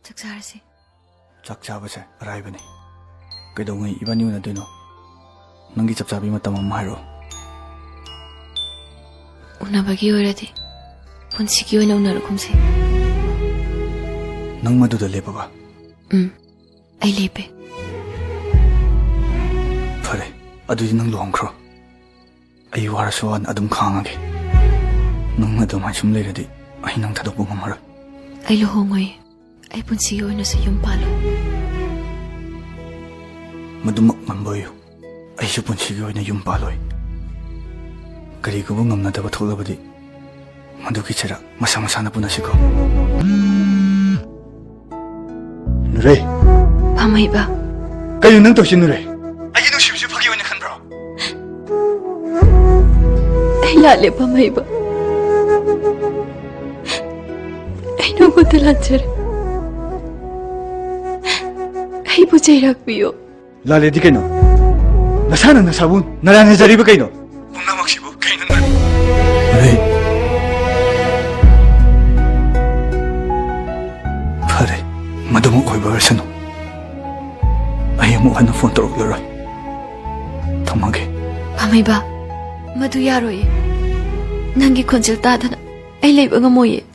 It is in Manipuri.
ꯆꯥꯛ ꯆꯥꯔꯁꯤ. ꯆꯥꯛ ꯆꯥꯕꯁꯦ ꯑꯔꯥꯏꯕꯅꯤ. ꯀꯩꯗꯧꯉꯩ 이반이 우나도ꯏꯅꯣ? ꯅꯪꯒꯤ ꯆꯞ ꯆꯥꯕꯤ ꯃꯇꯝ ꯑꯃ ꯍꯥꯏꯔꯣ. ꯎꯅꯕꯒꯤ ꯑꯣꯏꯔꯗꯤ ꯄꯨꯟꯁꯤꯒꯤ ꯑꯣꯏꯅ ꯎꯅꯔꯛꯀꯨꯝꯁꯤ. ꯅꯪ ꯃꯗꯨꯗ ꯂꯦꯞꯄꯕ? ꯑꯩ ꯂꯦꯞꯄꯦ. ꯐꯔꯦ, ꯑꯗꯨꯗꯤ ꯅꯪ ꯂꯨꯍꯣꯡꯈ꯭ꯔꯣ. ꯑꯩ ꯋꯥꯔꯁꯨ ꯋꯥꯅ ꯑꯗꯨꯝ ꯈꯥꯡꯉꯒꯦ. ꯅꯪ ꯑꯗꯨꯃꯥꯏ ꯁꯨꯝ ꯂꯩꯔꯗꯤ ꯑꯩ ꯅꯪ ꯊꯥꯗꯣꯛꯄ ꯉꯝꯃꯔꯣꯏ. ꯑꯩ ꯂꯨꯍꯣꯡꯉꯣꯏ. ꯑꯩ ꯄꯨꯟꯁꯤꯒꯤ ꯑꯣꯏꯅꯁꯨ ꯌꯨꯝ ꯄꯥꯜꯂꯣꯏ. ꯃꯗꯨꯃꯛ ꯉꯝꯕ ꯑꯣꯏꯌꯨ. ꯑꯩꯁꯨ ꯄꯨꯟꯁꯤꯒꯤ ꯑꯣꯏꯅ ꯌꯨꯝ ꯄꯥꯜꯂꯣꯏ. ꯀꯔꯤꯒꯨꯝꯕ ꯉꯝꯅꯗꯕ ꯊꯣꯛꯂꯕꯗꯤ ꯃꯗꯨꯒꯤ ꯆꯩꯔꯥꯛ ꯃꯁꯥ ꯃꯁꯥꯅ ꯄꯨꯟꯅꯁꯤꯀꯣ. ꯅꯨꯔꯩ. ꯄꯥꯝꯍꯩꯕ. ꯀꯩꯅꯣ ꯅꯪ ꯇꯧꯁꯤ ꯅꯨꯔꯩ? ꯑꯩꯒꯤ ꯅꯨꯡꯁꯤꯕꯁꯤ ꯐꯥꯒꯤ ꯑꯣꯏꯅ ꯈꯟꯕ꯭ꯔꯣ? ꯑꯩ ꯂꯥꯜꯂꯦ ꯄꯥꯝꯍꯩꯕ. ꯑꯩ ꯅꯉꯣꯟꯗ ꯂꯥꯟꯖꯔꯦ. ꯑꯩꯕꯨ ꯆꯩꯔꯥꯛꯄꯤꯌꯨ. ꯂꯥꯜꯂꯦꯗꯤ ꯀꯩꯅꯣ? ꯅꯁꯥꯅ ꯅꯁꯥꯕꯨ ꯅꯔꯥꯟꯅꯖꯔꯤꯕ ꯀꯩꯅꯣ? ꯄꯨꯝꯅꯃꯛꯁꯤꯕꯨ ꯀꯩꯅꯣ ꯅꯨꯔꯩ? ꯐꯔꯦ, ꯃꯗꯨꯃꯛ ꯑꯣꯏꯕ ꯑꯣꯏꯔꯁꯅꯨ. ꯑꯩ ꯑꯃꯨꯛ ꯍꯟꯅ ꯐꯣꯟ ꯇꯧꯔꯛꯂꯔꯣꯏ. ꯊꯝꯃꯒꯦ. ꯄꯥꯝꯍꯩꯕ, ꯃꯗꯨ ꯌꯥꯔꯣꯏꯌꯦ. ꯅꯪꯒꯤ ꯈꯣꯟꯖꯦꯜ ꯇꯥꯗꯅ ꯑꯩ ꯂꯩꯕ ꯉꯝꯃꯣꯏꯌꯦ.